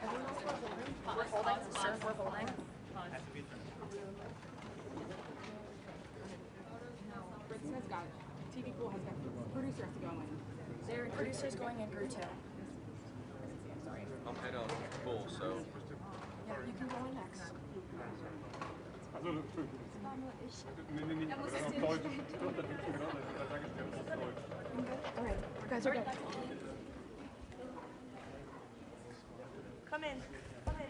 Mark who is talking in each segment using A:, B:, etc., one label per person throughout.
A: We're holding, sir, we're holding.
B: Britain has got, TV Pool has got, producer has to go in.
A: Their producer's going in group 2. Sorry.
C: I'm head on full, so.
A: Yeah, you can go in next.
B: All right, you guys are good.
D: Come in. Come in.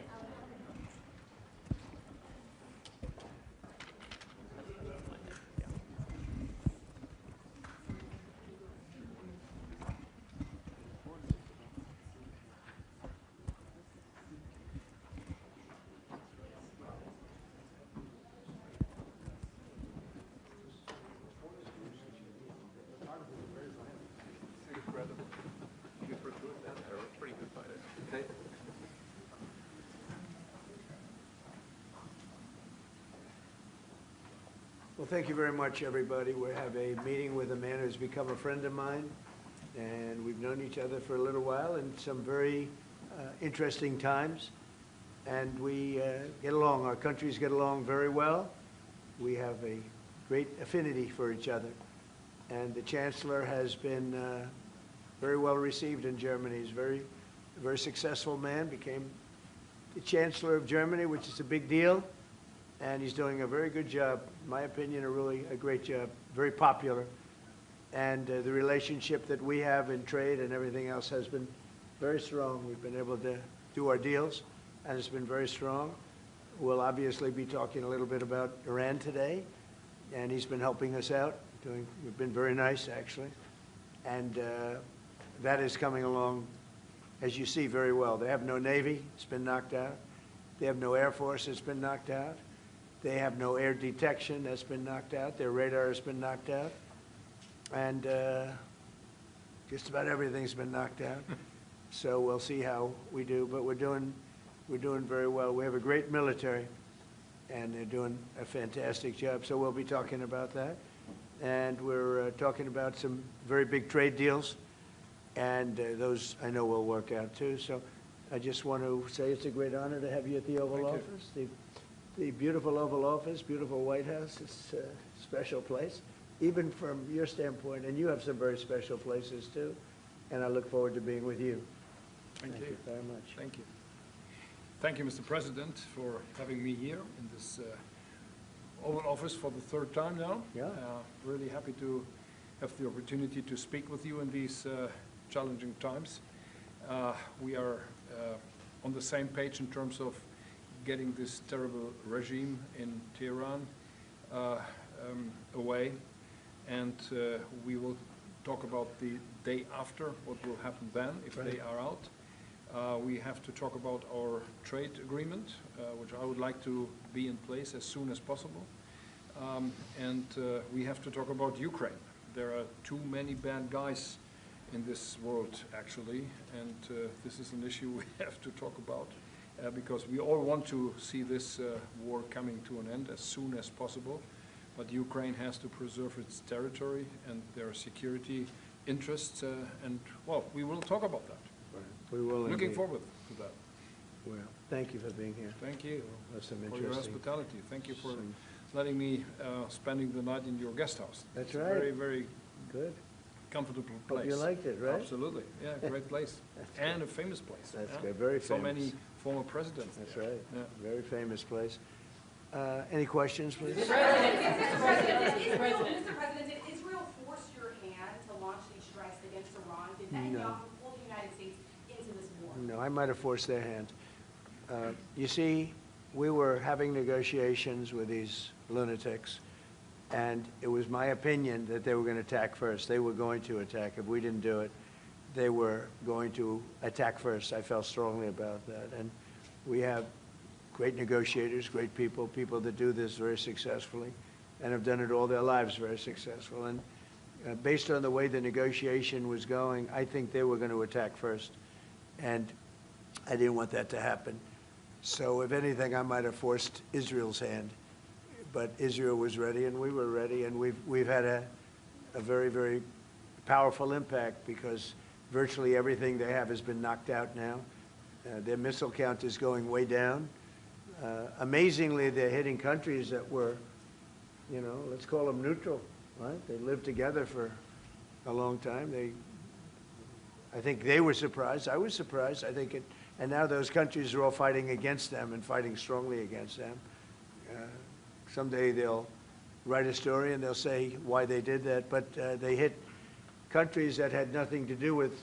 C: Pretty good fighter. Okay.
E: Well, thank you very much, everybody. We have a meeting with a man who's become a friend of mine, and we've known each other for a little while in some very interesting times, and we get along. Our countries get along very well. We have a great affinity for each other, and the Chancellor has been very well received in Germany. He's a very successful man, became the Chancellor of Germany, which is a big deal. And he's doing a very good job, in my opinion, a great job, very popular. And the relationship that we have in trade and everything else has been very strong. We've been able to do our deals, and it's been very strong. We'll obviously be talking a little bit about Iran today, and he's been helping us out. We've been very nice, actually. And that is coming along, as you see, very well. They have no Navy. It's been knocked out. They have no Air Force. It's been knocked out. They have no air detection. That's been knocked out. Their radar has been knocked out. And just about everything's been knocked out. So we'll see how we do. But we're doing very well. We have a great military, and they're doing a fantastic job. So we'll be talking about that. And we're talking about some very big trade deals. And those, I know, will work out, too. So I just want to say it's a great honor to have you at the Oval Office. The beautiful Oval Office, beautiful White House. It's a special place, even from your standpoint. And you have some very special places, too. And I look forward to being with you.
F: Thank you
E: very much.
F: Thank you. Thank you, Mr. President, for having me here in this Oval Office for the third time now.
E: Yeah.
F: Really happy to have the opportunity to speak with you in these challenging times. We are on the same page in terms of getting this terrible regime in Tehran away, and we will talk about the day after, what will happen then if they are out. We have to talk about our trade agreement, which I would like to be in place as soon as possible. And we have to talk about Ukraine. There are too many bad guys in this world, actually, and this is an issue we have to talk about because we all want to see this war coming to an end as soon as possible, but Ukraine has to preserve its territory and their security interests, and, well, we will talk about that.
E: We will
F: Looking
E: indeed.
F: forward to that.
E: Well, thank you for being here.
F: Thank you
E: That's some
F: for your
E: interesting.
F: hospitality. Thank you for letting me spending the night in your guest house.
E: That's
F: It's a
E: right.
F: very, very
E: Good.
F: comfortable
E: Hope
F: place.
E: you liked it, right?
F: Absolutely. Yeah, great place.
E: That's
F: And a famous place.
E: That's
F: yeah.
E: good. Very
F: So
E: famous.
F: many former presidents
E: That's
F: there.
E: right.
F: Yeah.
E: Very famous place. Any questions, please?
G: Mr. President, did Israel force your hand to launch these strikes against Iran? Did Netanyahu pull the United States into this war?
E: No, I might have forced their hand. You see, we were having negotiations with these lunatics, and it was my opinion that they were going to attack first. They were going to attack. If we didn't do it, they were going to attack first. I felt strongly about that. And we have great negotiators, great people, people that do this very successfully and have done it all their lives very successful. And based on the way the negotiation was going, I think they were going to attack first. And I didn't want that to happen. So if anything, I might have forced Israel's hand. But Israel was ready and we were ready, and we've had a very, very powerful impact because virtually everything they have has been knocked out now. Their missile count is going way down. Amazingly, they're hitting countries that were, you know, let's call them neutral, right? They lived together for a long time. I think they were surprised. I was surprised. I think and now those countries are all fighting against them and fighting strongly against them. Someday they'll write a story and they'll say why they did that, but they hit countries that had nothing to do with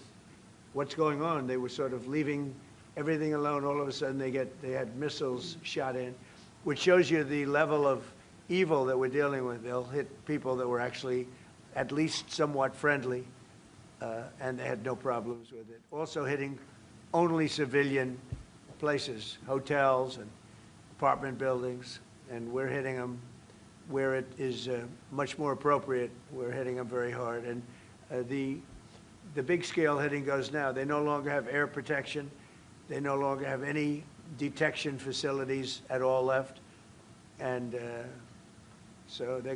E: what's going on. They were sort of leaving everything alone. All of a sudden they had missiles shot in, which shows you the level of evil that we're dealing with. They'll hit people that were actually at least somewhat friendly, and they had no problems with it. Also hitting only civilian places, hotels and apartment buildings, and we're hitting them where it is much more appropriate. We're hitting them very hard. And the big scale hitting goes now. They no longer have air protection. They no longer have any detection facilities at all left. And so they're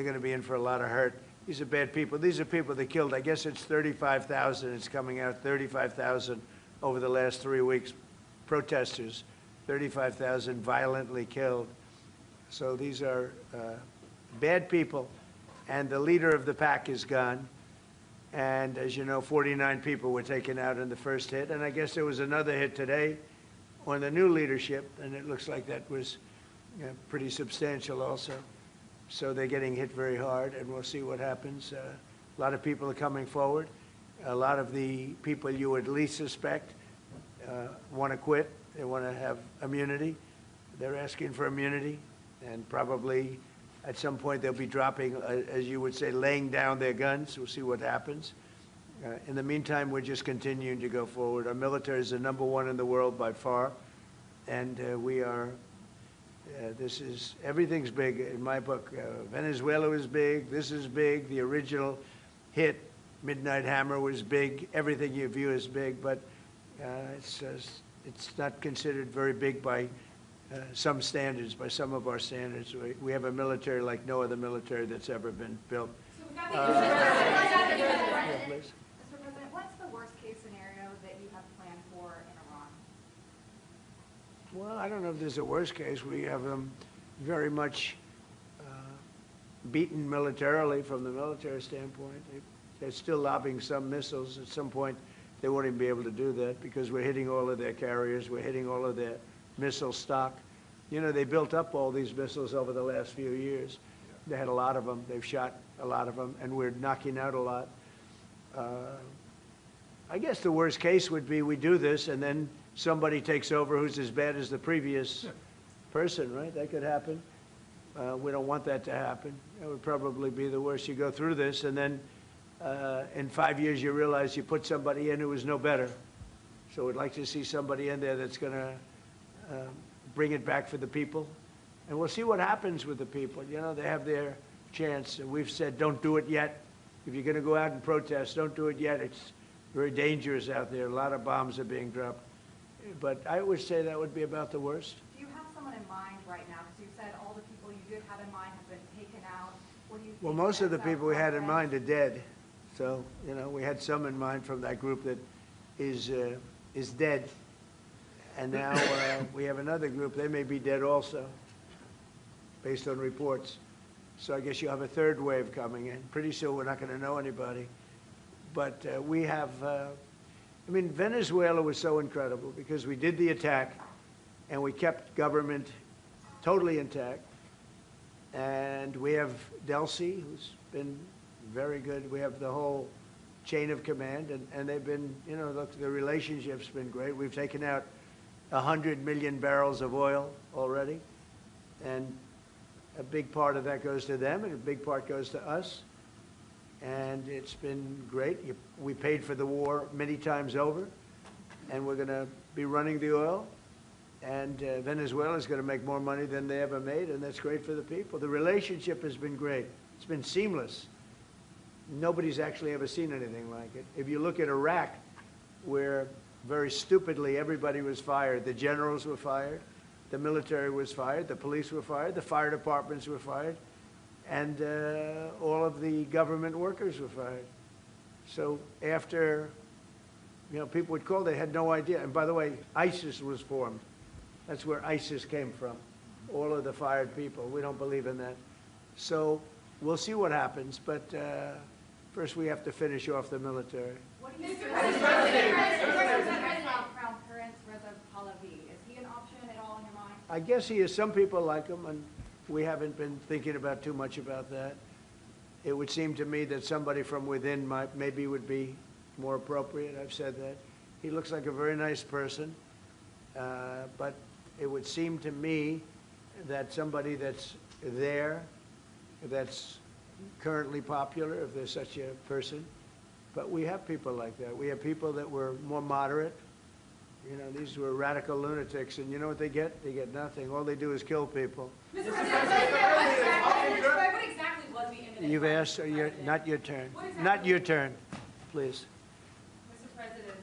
E: gonna be in for a lot of hurt. These are bad people. These are people that killed. I guess it's 35,000. It's coming out 35,000 over the last 3 weeks. Protesters, 35,000 violently killed. So these are bad people, and the leader of the pack is gone. And as you know, 49 people were taken out in the first hit, and I guess there was another hit today on the new leadership, and it looks like that was pretty substantial also. So they're getting hit very hard, and we'll see what happens. A lot of people are coming forward. A lot of the people you would least suspect want to quit. They want to have immunity. They're asking for immunity, and probably at some point they'll be dropping, as you would say, laying down their guns. We'll see what happens. In the meantime, we're just continuing to go forward. Our military is the #1 in the world by far, and we are, everything's big in my book. Venezuela was big, this is big, the original hit, Midnight Hammer, was big, everything you view is big, but it's not considered very big by some standards, by some of our standards. We have a military like no other military that's ever been built. Yeah, please.
H: Mr. President, what's the worst-case scenario that you have planned for in Iran?
E: Well, I don't know if there's a worst case. We have them very much beaten militarily from the military standpoint. They're still lobbing some missiles. At some point, they won't even be able to do that because we're hitting all of their carriers. We're hitting all of their missile stock. You know, they built up all these missiles over the last few years. They had a lot of them. They've shot a lot of them, and we're knocking out a lot. I guess the worst case would be we do this, and then somebody takes over who's as bad as the previous person, right? That could happen. We don't want that to happen. That would probably be the worst. You go through this, and then in 5 years you realize you put somebody in who was no better. So we'd like to see somebody in there that's going to bring it back for the people. And we'll see what happens with the people. You know, they have their chance. And we've said, don't do it yet. If you're going to go out and protest, don't do it yet. It's very dangerous out there. A lot of bombs are being dropped. But I would say that would be about the worst.
H: Do you have someone in mind right now? Because you said all the people you did have in mind have been taken out. What do you think?
E: Well, most of the people we had in mind are dead. So, you know, we had some in mind from that group that is dead. And now we have another group. They may be dead also, based on reports. So I guess you have a third wave coming in. Pretty soon we're not going to know anybody. But we have, I mean, Venezuela was so incredible because we did the attack and we kept government totally intact. And we have Delcy, who's been very good. We have the whole chain of command, and they've been, you know, look, the relationship's been great. We've taken out 100 million barrels of oil already, and a big part of that goes to them, and a big part goes to us. And it's been great. We paid for the war many times over, and we're going to be running the oil. And Venezuela is going to make more money than they ever made, and that's great for the people. The relationship has been great. It's been seamless. Nobody's actually ever seen anything like it. If you look at Iraq, where very stupidly everybody was fired, the generals were fired, the military was fired, the police were fired, the fire departments were fired, and all of the government workers were fired. So after You know, people would call, they had no idea. And by the way, ISIS was formed. That's where ISIS came from. All of the fired people. We don't believe in that. So we'll see what happens, but first we have to finish off the military.
H: What do you think? Crown Prince Reza Pahlavi, is he an option at all in your mind?
E: I guess he is. Some people like him, and we haven't been thinking about too much about that. It would seem to me that somebody from within maybe would be more appropriate. I've said that. He looks like a very nice person, but it would seem to me that somebody that's there, that's currently popular, if there's such a person, but we have people like that. We have people that were more moderate. You know, these were radical lunatics, and you know what they get? They get nothing. All they do is kill people.
G: Mr. President, what exactly was the imminent?
E: You've asked, not your turn. Not your turn, please.
B: Mr. President,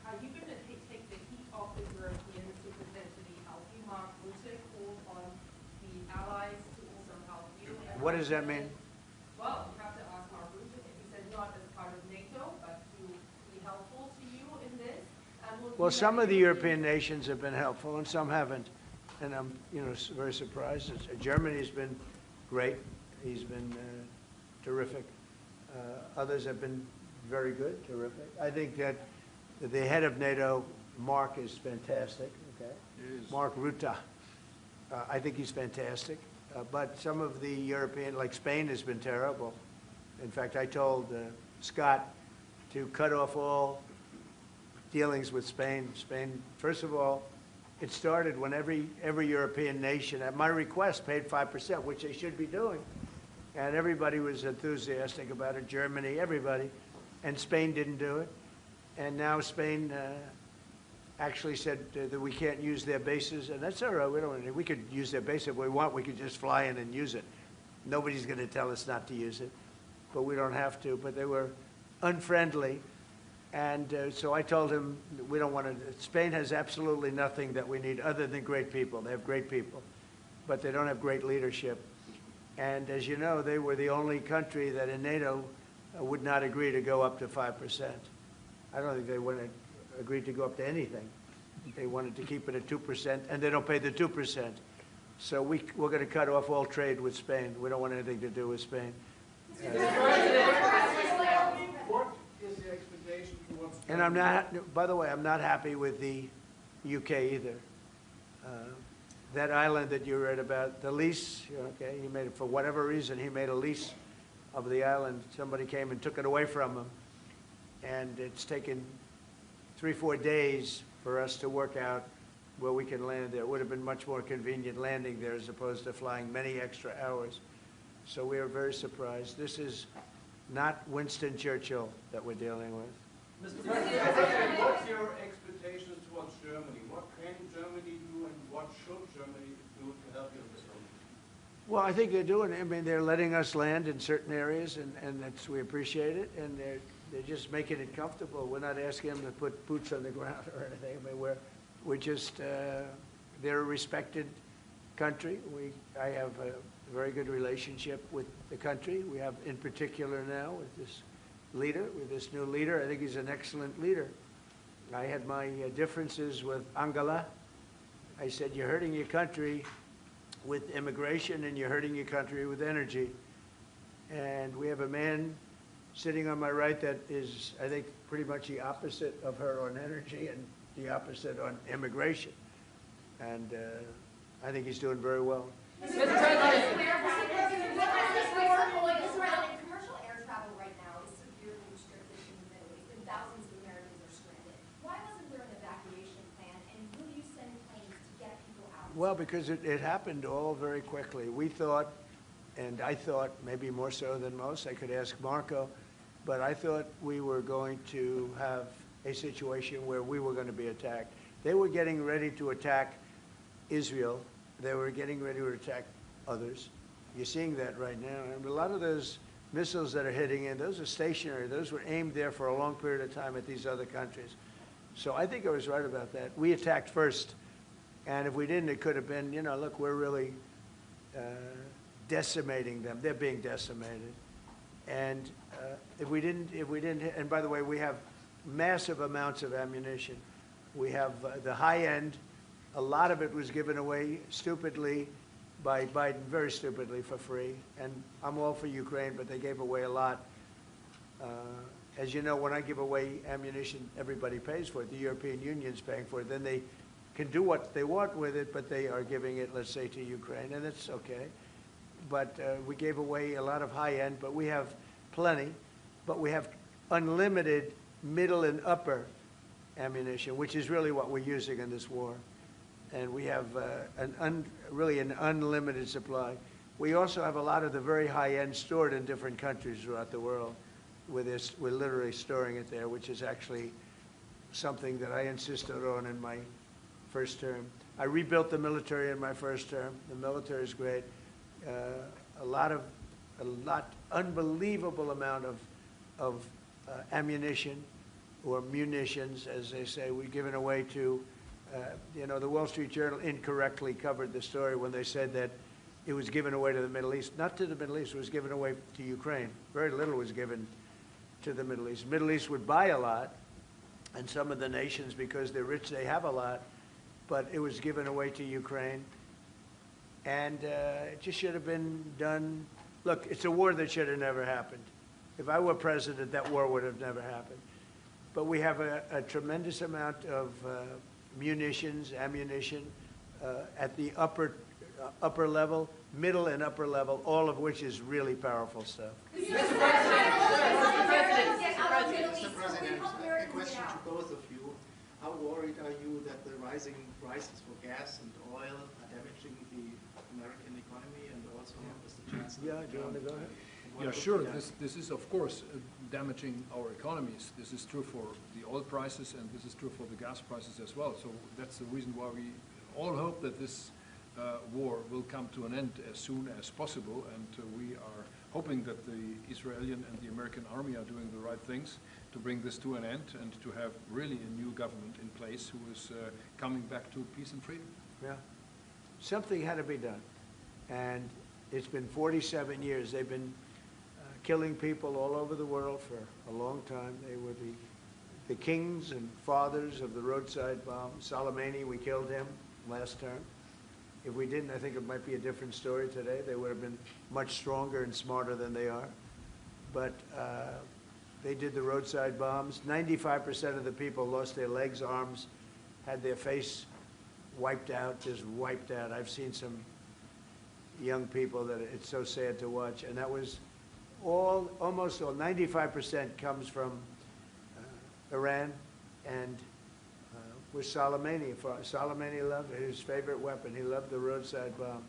B: are you going to take the heat off the European superintendent to help you? Mark Rutte called on the allies to also help you.
E: What does that mean?
B: Well, you have to ask Mark Rutte. He said not as part of NATO, but to be helpful to you in this.
E: Well, some of the European nations have been helpful and some haven't. And I'm, very surprised. Germany's been great. He's been terrific. Others have been very good, terrific. I think that the head of NATO, Mark, is fantastic. Okay, Mark Rutte. I think he's fantastic. But some of the European, like Spain, has been terrible. In fact, I told Scott to cut off all dealings with Spain. Spain, first of all, it started when every European nation, at my request, paid 5%, which they should be doing. And everybody was enthusiastic about it, Germany, everybody. And Spain didn't do it. And now Spain actually said that we can't use their bases, and that's all right. We could use their base if we want. We could just fly in and use it. Nobody's going to tell us not to use it, but we don't have to. But they were unfriendly. And so I told him we don't want to. Spain has absolutely nothing that we need other than great people. They have great people, but they don't have great leadership. And as you know, they were the only country that in NATO would not agree to go up to 5%. I don't think they would have agreed to go up to anything. They wanted to keep it at 2%, and they don't pay the 2%. So we're going to cut off all trade with Spain. We don't want anything to do with Spain. And I'm not, by the way, I'm not happy with the UK either. That island that you read about, the lease, okay, he made it, for whatever reason, he made a lease of the island. Somebody came and took it away from him. And it's taken 3-4 days for us to work out where we can land there. It would have been much more convenient landing there as opposed to flying many extra hours. So we are very surprised. This is not Winston Churchill that we're dealing with.
I: Mr. President, what's your expectations towards Germany? What can Germany do and what should Germany do to help you in this moment?
E: Well, I think they're doing it. I mean, they're letting us land in certain areas, and that's, we appreciate it, and they're just making it comfortable. We're not asking them to put boots on the ground or anything. I mean, we're just, they're a respected country. I have a very good relationship with the country. We have, in particular now, with this leader, with this new leader. I think he's an excellent leader. I had my differences with Angela. I said, you're hurting your country with immigration and you're hurting your country with energy. And we have a man sitting on my right that is, I think, pretty much the opposite of her on energy and the opposite on immigration. And I think he's doing very well.
G: Mr. President, commercial air travel right now is severely restricted in the Middle East, and thousands of Americans are stranded. Why wasn't there an evacuation plan, and will you send planes to get people out?
E: Well, because it happened all very quickly. We thought, and I thought maybe more so than most, I could ask Marco, but I thought we were going to have a situation where we were going to be attacked. They were getting ready to attack Israel. They were getting ready to attack others. You're seeing that right now. And a lot of those missiles that are hitting in, those are stationary. Those were aimed there for a long period of time at these other countries. So I think I was right about that. We attacked first. And if we didn't, it could have been, look, we're really decimating them. They're being decimated. And if we didn't, and by the way, we have massive amounts of ammunition. We have the high end. A lot of it was given away stupidly by Biden, very stupidly, for free. And I'm all for Ukraine, but they gave away a lot. As you know, when I give away ammunition, everybody pays for it. The European Union's paying for it. Then they can do what they want with it, but they are giving it, let's say, to Ukraine, and it's okay. But we gave away a lot of high-end, but we have plenty. But we have unlimited middle and upper ammunition, which is really what we're using in this war. And we have really an unlimited supply. We also have a lot of the very high-end stored in different countries throughout the world. We're literally storing it there, which is actually something that I insisted on in my first term. I rebuilt the military in my first term. The military is great. Unbelievable amount of ammunition, or munitions, as they say, we've given away to, the Wall Street Journal incorrectly covered the story when they said that it was given away to the Middle East. Not to the Middle East, it was given away to Ukraine. Very little was given to the Middle East. Middle East would buy a lot, and some of the nations, because they're rich, they have a lot, but it was given away to Ukraine. And it just should have been done. Look, it's a war that should have never happened. If I were president, that war would have never happened. But we have a tremendous amount of munitions, ammunition at the upper level, middle and upper level, all of which is really powerful stuff.
G: Mr. President,
J: a question to both of you. How worried are you that the rising prices for gas and oil are damaging the American economy, and also Mr. Chancellor?
E: Yeah, do you want to go ahead?
F: Yeah, sure. This is, of course, damaging our economies. This is true for the oil prices, and this is true for the gas prices as well. So that's the reason why we all hope that this war will come to an end as soon as possible, and we are hoping that the Israeli and the American army are doing the right things to bring this to an end and to have really a new government in place who is coming back to peace and freedom.
E: Yeah. Something had to be done. And it's been 47 years. They've been killing people all over the world for a long time. They were the kings and fathers of the roadside bomb. Soleimani, we killed him last term. If we didn't, I think it might be a different story today. They would have been much stronger and smarter than they are. But they did the roadside bombs. 95% of the people lost their legs, arms, had their face wiped out, just wiped out. I've seen some young people that it's so sad to watch. And that was almost all, 95% comes from Iran and with Soleimani. Soleimani loved his favorite weapon. He loved the roadside bomb.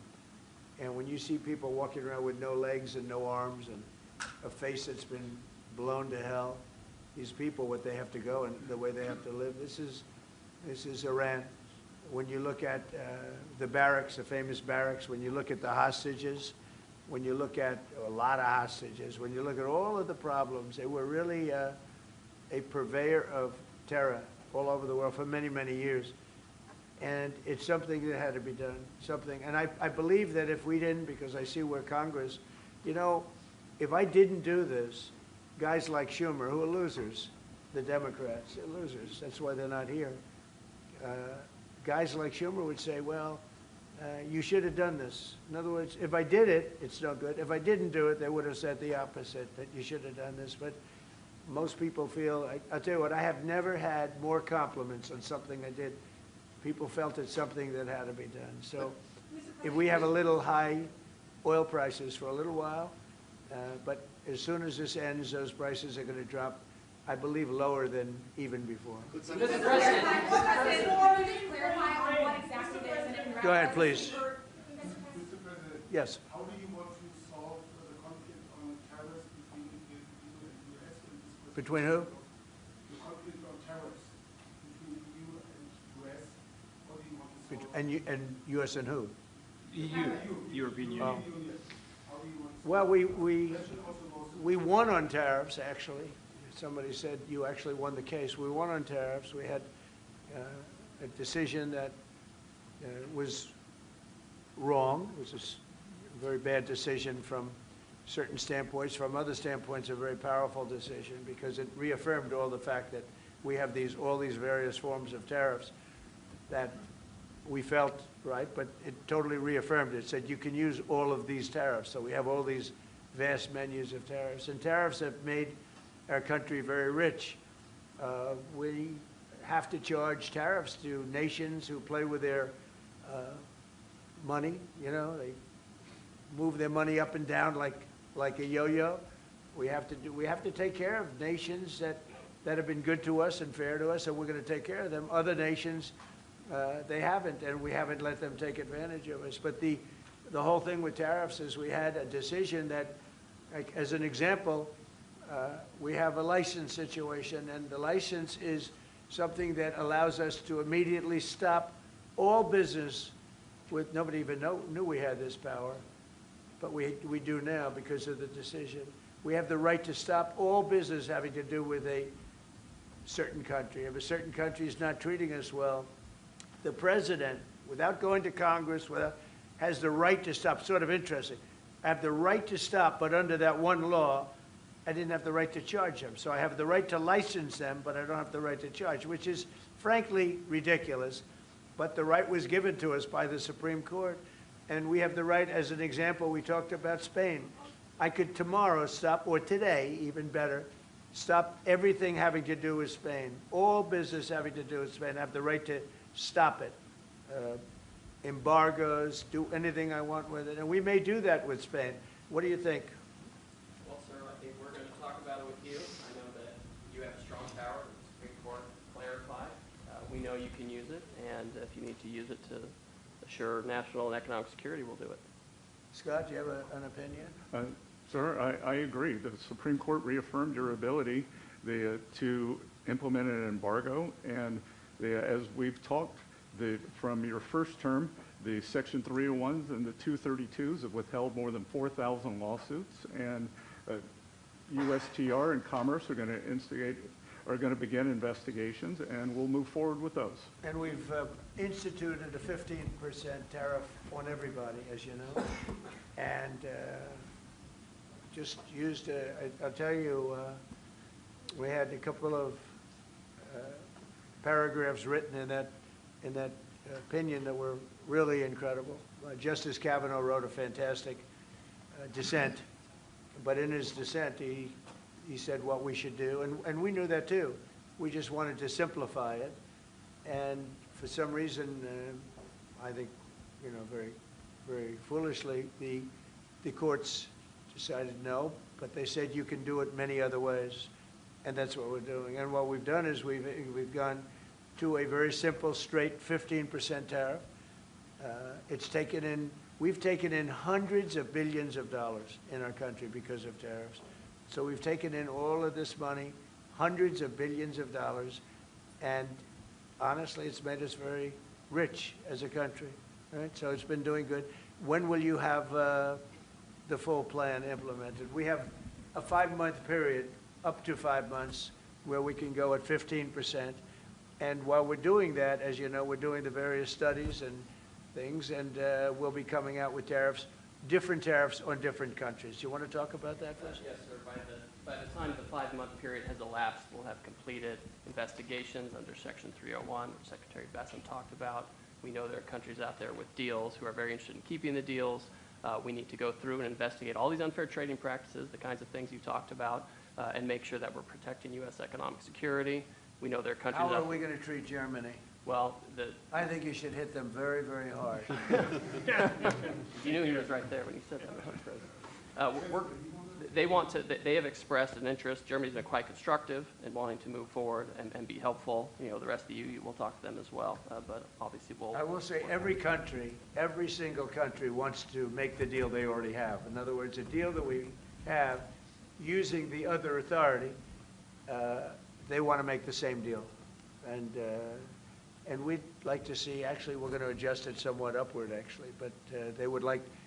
E: And when you see people walking around with no legs and no arms and a face that's been blown to hell, these people, what they have to go and the way they have to live, this is Iran. When you look at the barracks, the famous barracks, when you look at the hostages, when you look at a lot of hostages, when you look at all of the problems, they were really a purveyor of terror all over the world for many, many years. And it's something that had to be done, something. And I believe that if we didn't, because I see where Congress, if I didn't do this, guys like Schumer, who are losers, the Democrats, they're losers. That's why they're not here. Guys like Schumer would say, well, you should have done this. In other words, if I did it, it's no good. If I didn't do it, they would have said the opposite, that you should have done this. But most people feel, I'll tell you what, I have never had more compliments on something I did. People felt it's something that had to be done. So if we have a little high oil prices for a little while, but as soon as this ends, those prices are going to drop, I believe, lower than even before.
G: Mr. President,
E: Go ahead, please.
I: Mr. President.
E: Yes.
I: How do you want to solve the conflict on tariffs between the EU and the US in this?
E: Between who?
I: The conflict on tariffs between the EU and US. How do you want to solve it?
E: And U.S. and who?
F: EU, European Union.
E: Oh.
I: How do you want to
E: Well,
I: solve
E: we won on tariffs, actually. Somebody said you actually won the case. We won on tariffs. We had a decision that was wrong. It was a very bad decision from certain standpoints. From other standpoints, a very powerful decision because it reaffirmed all the fact that we have all these various forms of tariffs that we felt right, but it totally reaffirmed it. It said you can use all of these tariffs. So we have all these vast menus of tariffs. And tariffs have made our country very rich. We have to charge tariffs to nations who play with their money. You know, they move their money up and down like a yo-yo. We have to take care of nations that have been good to us and fair to us, and we're going to take care of them. Other nations, they haven't, and we haven't let them take advantage of us. But the whole thing with tariffs is we had a decision that, like, as an example, we have a license situation, and the license is something that allows us to immediately stop all business with, nobody even knew we had this power, but we do now because of the decision. We have the right to stop all business having to do with a certain country. If a certain country is not treating us well, the president, without going to Congress, has the right to stop. Sort of interesting. I have the right to stop, but under that one law, I didn't have the right to charge them. So I have the right to license them, but I don't have the right to charge, which is frankly ridiculous. But the right was given to us by the Supreme Court. And we have the right, as an example, we talked about Spain. I could tomorrow stop, or today, even better, stop everything having to do with Spain. All business having to do with Spain. I have the right to stop it. Embargoes, do anything I want with it. And we may do that with Spain. What do you think?
K: Well, sir, I think we're going to talk about it with you. I know that you have strong power. The Supreme Court clarified. We know you can use it, and if you need to use it to assure national and economic security, we'll do it.
E: Scott, do you have an opinion?
L: Sir, I agree. The Supreme Court reaffirmed your ability to implement an embargo, and as we've talked, from your first term, the Section 301s and the 232s have withheld more than 4,000 lawsuits, and USTR and Commerce are going to begin investigations, and we'll move forward with those.
E: And we've instituted a 15% tariff on everybody, as you know, and just used, I'll tell you, we had a couple of paragraphs written in that opinion that were really incredible. Justice Kavanaugh wrote a fantastic dissent, but in his dissent, he said what we should do, and we knew that too. We just wanted to simplify it, and for some reason, I think, you know, very, very foolishly, the courts decided no, but they said you can do it many other ways, and that's what we're doing. And what we've done is we've gone to a very simple, straight 15% tariff. We've taken in hundreds of billions of dollars in our country because of tariffs. So we've taken in all of this money, hundreds of billions of dollars, and honestly, it's made us very rich as a country. Right? So it's been doing good. When will you have the full plan implemented? We have a 5-month period, up to 5 months, where we can go at 15%. And while we're doing that, as you know, we're doing the various studies and things, and we'll be coming out with tariffs, different tariffs on different countries. Do you want to talk about that first?
K: Yes, sir. By the time the 5-month period has elapsed, we'll have completed investigations under Section 301, which Secretary Bessent talked about. We know there are countries out there with deals who are very interested in keeping the deals. We need to go through and investigate all these unfair trading practices, the kinds of things you talked about, and make sure that we're protecting U.S. economic security. We know there are countries
E: How are we going to treat Germany?
K: Well,
E: I think you should hit them very, very hard.
K: You knew he was right there when you said that, Mr. President. They have expressed an interest. Germany's been quite constructive in wanting to move forward and be helpful. You know, the rest of you will talk to them as well, but obviously
E: I will say every country, every single country wants to make the deal they already have. In other words, a deal that we have using the other authority, they want to make the same deal. And we'd like to see, actually, we're going to adjust it somewhat upward, actually, but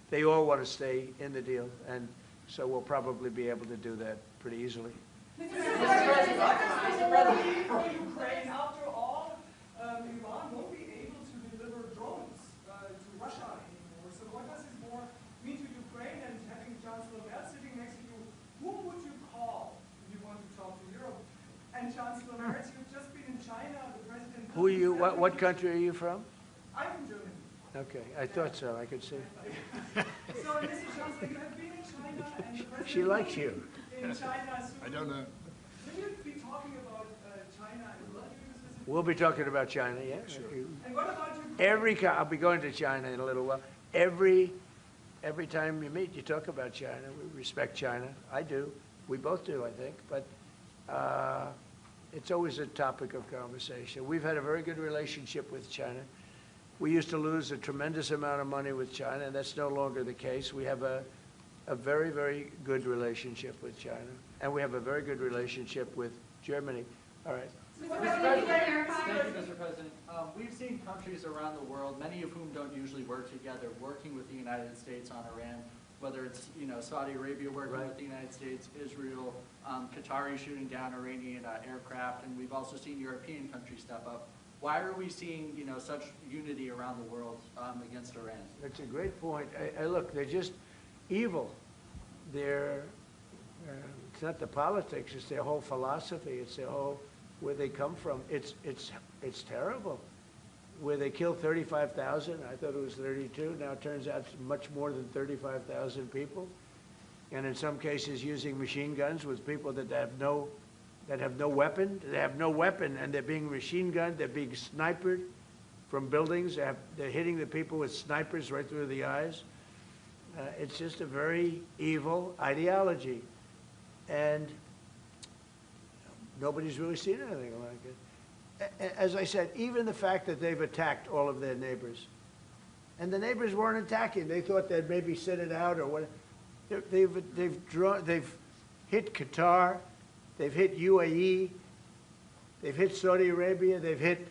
E: they all want to stay in the deal, and so we'll probably be able to do that pretty easily.
M: Mr. President, Ukraine, after all, Iran won't be able to deliver drones to Russia anymore. So what does this more mean to Ukraine? And having Chancellor Merz sitting next to you, whom would you call if you want to talk to Europe? And Chancellor Merz, you've just been
E: what country are you from?
M: I'm from Germany.
E: Okay, I thought so, I could see.
M: So, Mr. Chancellor, you have been in China and the president
E: She likes you.
M: in China. So
F: I don't know.
M: will you be talking about China and what you specifically?
E: We'll be talking about China, yeah.
M: And what about you?
E: I'll be going to China in a little while. Every time you meet, you talk about China. We respect China. I do. We both do, I think. But it's always a topic of conversation. We've had a very good relationship with China. We used to lose a tremendous amount of money with China, and that's no longer the case. We have a very, very good relationship with China, and we have a very good relationship with Germany. All right.
J: Thank you, Mr. President. We've seen countries around the world, many of whom don't usually work together, working with the United States on Iran, whether it's Saudi Arabia working with the United States, Israel, Qatari shooting down Iranian aircraft, and we've also seen European countries step up. Why are we seeing such unity around the world against Iran?
E: That's a great point. Look, they're just evil. They're it's not the politics; it's their whole philosophy. It's their whole where they come from. It's terrible. Where they killed 35,000, I thought it was 32. Now it turns out it's much more than 35,000 people, and in some cases using machine guns with people that have no weapon. They have no weapon, and they're being machine gunned. They're being sniped from buildings. They're hitting the people with snipers right through the eyes. It's just a very evil ideology, and nobody's really seen anything like it. As I said, even the fact that they've attacked all of their neighbors, and the neighbors weren't attacking. They thought they'd maybe sit it out or what. They've hit Qatar. They've hit UAE, they've hit Saudi Arabia, they've hit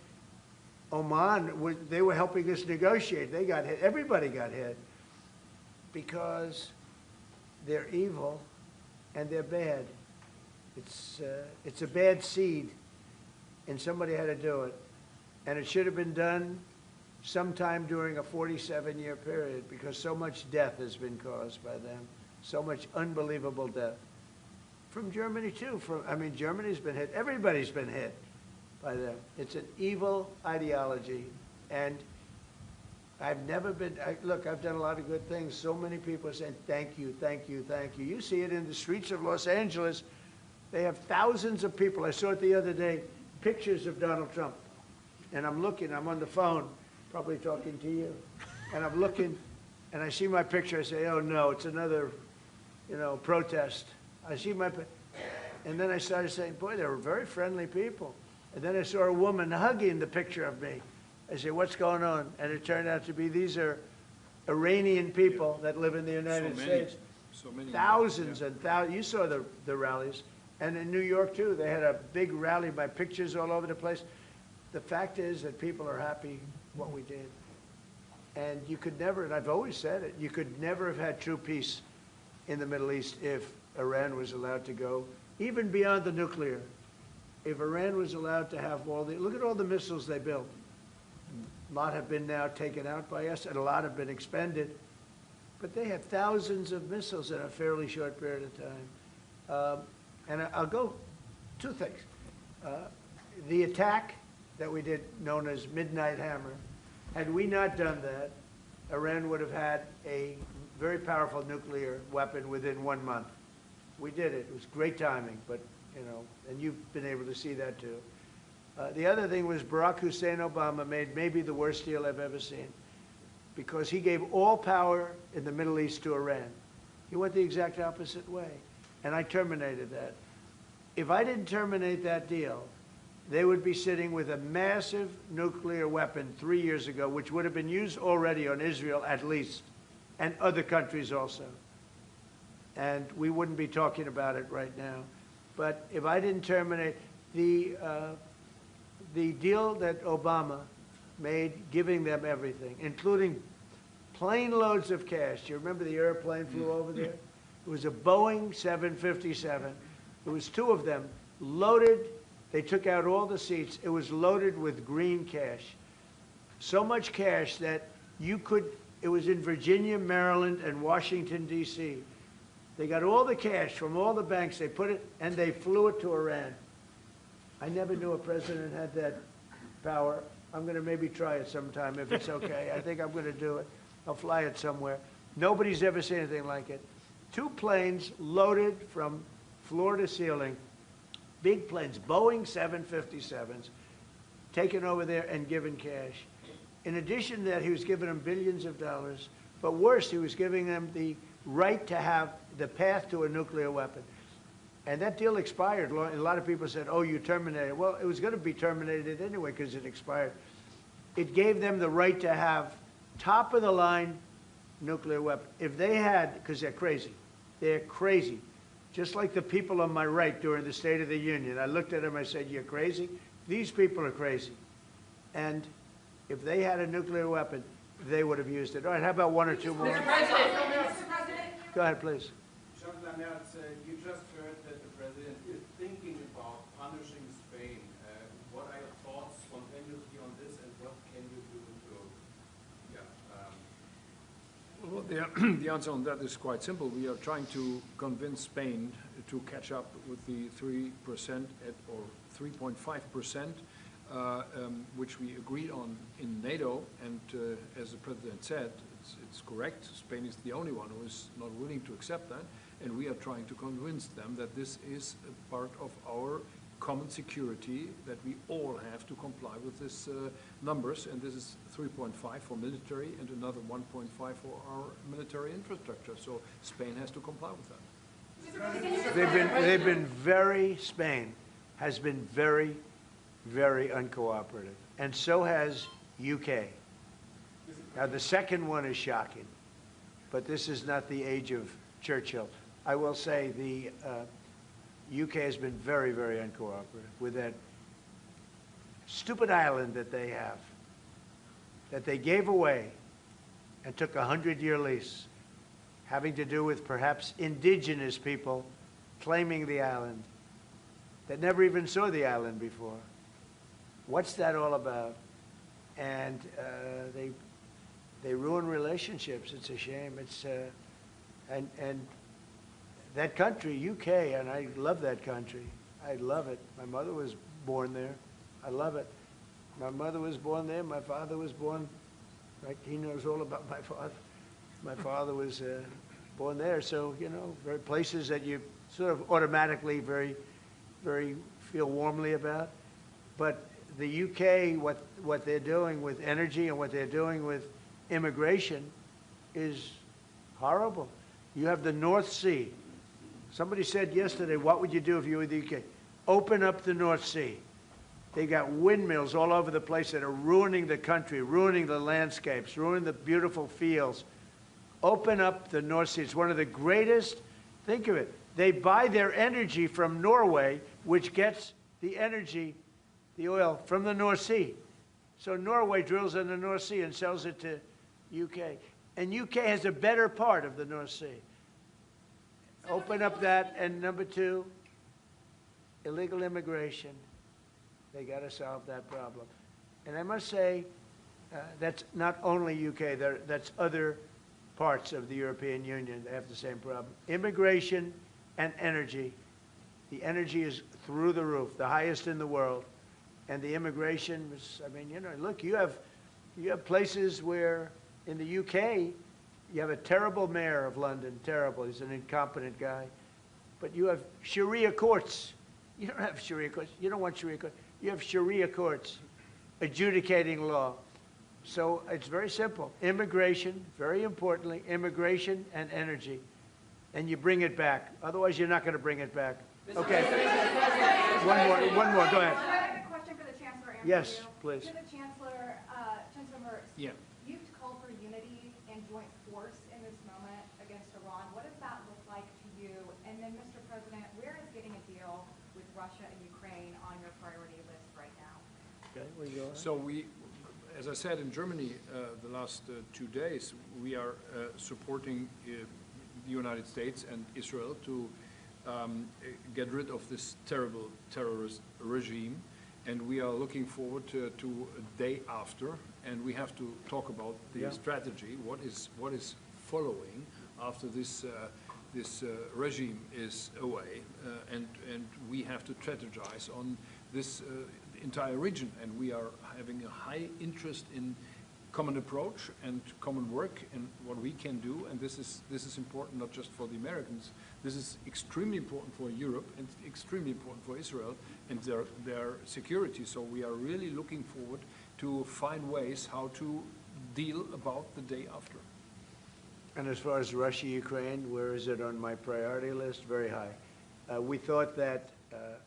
E: Oman. They were helping us negotiate. They got hit. Everybody got hit because they're evil and they're bad. It's a bad seed, and somebody had to do it. And it should have been done sometime during a 47-year period because so much death has been caused by them, so much unbelievable death. From Germany, too. Germany's been hit. Everybody's been hit by them. It's an evil ideology. And I've never been, look, I've done a lot of good things. So many people are saying, thank you, thank you, thank you. You see it in the streets of Los Angeles. They have thousands of people. I saw it the other day, pictures of Donald Trump. And I'm looking, I'm on the phone, probably talking to you. And I'm looking, and I see my picture. I say, oh, no, it's another, protest. I see and then I started saying, boy, they were very friendly people. And then I saw a woman hugging the picture of me. I said, what's going on? And it turned out to be these are Iranian people that live in the United States.
F: So many.
E: Thousands and thousands. You saw the rallies. And in New York, too, they had a big rally by pictures all over the place. The fact is that people are happy what we did. And you could never, and I've always said it, you could never have had true peace in the Middle East if Iran was allowed to go, even beyond the nuclear. If Iran was allowed to have look at all the missiles they built. A lot have been now taken out by us, and a lot have been expended. But they have thousands of missiles in a fairly short period of time. And I'll go, two things. The attack that we did, known as Midnight Hammer, had we not done that, Iran would have had a very powerful nuclear weapon within 1 month. We did it. It was great timing, but, and you've been able to see that too. The other thing was Barack Hussein Obama made maybe the worst deal I've ever seen because he gave all power in the Middle East to Iran. He went the exact opposite way, and I terminated that. If I didn't terminate that deal, they would be sitting with a massive nuclear weapon 3 years ago, which would have been used already on Israel at least, and other countries also. And we wouldn't be talking about it right now. But if I didn't terminate the deal that Obama made, giving them everything, including plane loads of cash. Do you remember the airplane flew over there? It was a Boeing 757. It was 2 of them, loaded. They took out all the seats. It was loaded with green cash. So much cash that it was in Virginia, Maryland, and Washington, D.C. They got all the cash from all the banks. They put it, and they flew it to Iran. I never knew a president had that power. I'm going to maybe try it sometime if it's okay. I think I'm going to do it. I'll fly it somewhere. Nobody's ever seen anything like it. 2 planes loaded from floor to ceiling, big planes, Boeing 757s, taken over there and given cash. In addition to that, he was giving them billions of dollars. But worse, he was giving them the right to have the path to a nuclear weapon. And that deal expired. A lot of people said, oh, you terminated it. Well, it was going to be terminated anyway because it expired. It gave them the right to have top-of-the-line nuclear weapon. If they had, because they're crazy, just like the people on my right during the State of the Union. I looked at them, I said, you're crazy? These people are crazy. And if they had a nuclear weapon, they would have used it. All right, how about 1 or 2 more?
B: Mr. President.
E: Go ahead, please.
I: Chancellor Merz, you just heard that the president is thinking about punishing Spain. What are your thoughts spontaneously on this, and what can you do to,
F: Well, the answer on that is quite simple. We are trying to convince Spain to catch up with the 3% or 3.5%, which we agreed on in NATO. And as the president said, it's correct. Spain is the only one who is not willing to accept that. And we are trying to convince them that this is a part of our common security, that we all have to comply with these numbers, and this is 3.5 for military and another 1.5 for our military infrastructure. So Spain has to comply with that.
E: Spain has been very, very uncooperative, and so has UK. Now, the second one is shocking, but this is not the age of Churchill. I will say the UK has been very, very uncooperative with that stupid island that they have, that they gave away and took a 100-year lease, having to do with perhaps indigenous people claiming the island that never even saw the island before. What's that all about? And they ruin relationships. It's a shame. It's and that country, UK, and I love that country. I love it. My mother was born there. I love it. My mother was born there. My father was born, right? He knows all about my father. My father was born there. So, you know, very places that you sort of automatically very feel warmly about. But the UK, what they're doing with energy and what they're doing with immigration is horrible. You have the North Sea. Somebody said yesterday, what would you do if you were the UK? Open up the North Sea. They got windmills all over the place that are ruining the country, ruining the landscapes, ruining the beautiful fields. Open up the North Sea. It's one of the greatest, think of it, they buy their energy from Norway, which gets the energy, the oil, from the North Sea. So Norway drills in the North Sea and sells it to UK. And UK has a better part of the North Sea. Open up that, and number 2, illegal immigration. They got to solve that problem. And I must say, that's not only UK, that's other parts of the European Union that have the same problem. Immigration and energy. The energy is through the roof, the highest in the world. And the immigration is, I mean, you know, look, you have places where in the UK, you have a terrible mayor of London, terrible. He's an incompetent guy. But you have Sharia courts. You don't have Sharia courts. You don't want Sharia courts. You have Sharia courts adjudicating law. So it's very simple. Immigration, very importantly, immigration and energy. And you bring it back. Otherwise, you're not going to bring it back. Okay. One more. Go ahead.
H: I have a question for the Chancellor.
E: Yes, please.
H: To the Chancellor, Chancellor Merz.
F: Yeah.
H: You've called for unity and joint force in this moment against Iran. What does that look like to you? And then, Mr. President, where is getting a deal with Russia and Ukraine on your priority list right now?
E: Okay, where you going?
F: So we, as I said, in Germany the last 2 days, we are supporting the United States and Israel to get rid of this terrible terrorist regime. And we are looking forward to a day after, and we have to talk about the strategy. What is following after this regime is away, and we have to strategize on this entire region, and we are having a high interest in common approach and common work and what we can do, and this is important not just for the Americans. This is extremely important for Europe and extremely important for Israel and their security. So we are really looking forward to find ways how to deal about the day after.
E: And as far as Russia, Ukraine, where is it on my priority list? Very high. We thought that,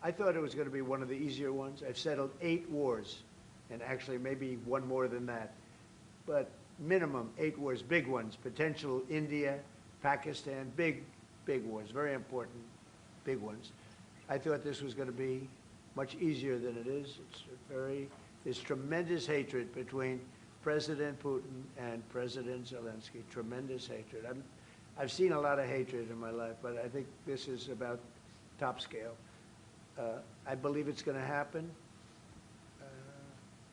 E: I thought it was going to be one of the easier ones. I've settled 8 wars, and actually maybe one more than that. But minimum 8 wars, big ones, potential India, Pakistan, big wars, very important, big ones. I thought this was going to be much easier than it is. There's tremendous hatred between President Putin and President Zelensky, tremendous hatred. I've seen a lot of hatred in my life, but I think this is about top scale. I believe it's going to happen.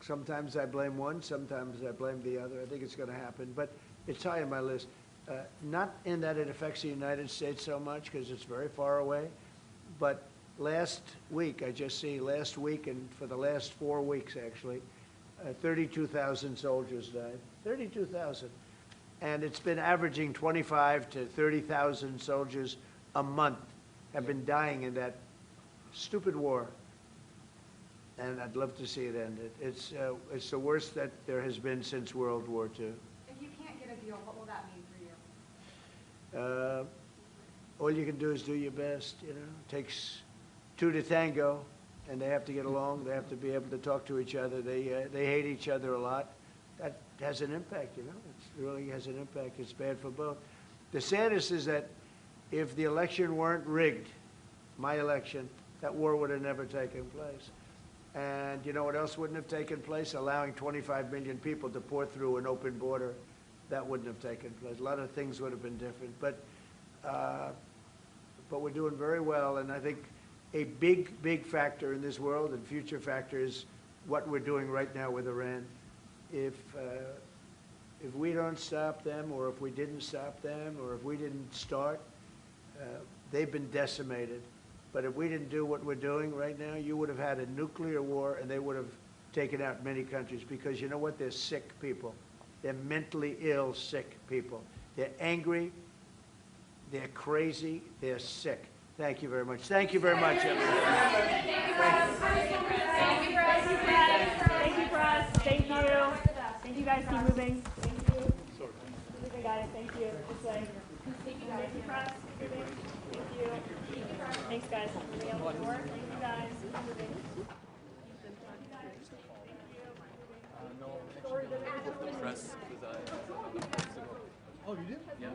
E: Sometimes I blame one, sometimes I blame the other. I think it's going to happen, but it's high on my list. Not in that it affects the United States so much, because it's very far away, but last week, last week and for the last 4 weeks actually, 32,000 soldiers died, 32,000. And it's been averaging 25 to 30,000 soldiers a month have been dying in that stupid war. And I'd love to see it ended. It's the worst that there has been since World War II.
H: If you can't get a deal, what will that mean for you?
E: All you can do is do your best, you know. It takes 2 to tango, and they have to get along. They have to be able to talk to each other. They hate each other a lot. That has an impact, you know. It really has an impact. It's bad for both. The saddest is that if the election weren't rigged, my election, that war would have never taken place. And you know what else wouldn't have taken place? Allowing 25 million people to pour through an open border, that wouldn't have taken place. A lot of things would have been different. But we're doing very well, and I think a big factor in this world and future factor is what we're doing right now with Iran. If we don't stop them, or if we didn't stop them, or if we didn't start, they've been decimated. But if we didn't do what we're doing right now, you would have had a nuclear war, and they would have taken out many countries, because you know what? They're sick people. They're mentally ill, sick people. They're angry. They're crazy. They're sick. Thank you very much. Thank you very much, everyone.
D: Thank you, Press. Thank you, Press. Thank you. Thank you, guys. Keep moving. Thank you. I got it. Thank you. This way. Thank you, Press. Keep moving. Thank you. Thanks, guys. Moving out the door. Thank you, guys. Keep moving.
C: Press. Oh, you did? Yeah.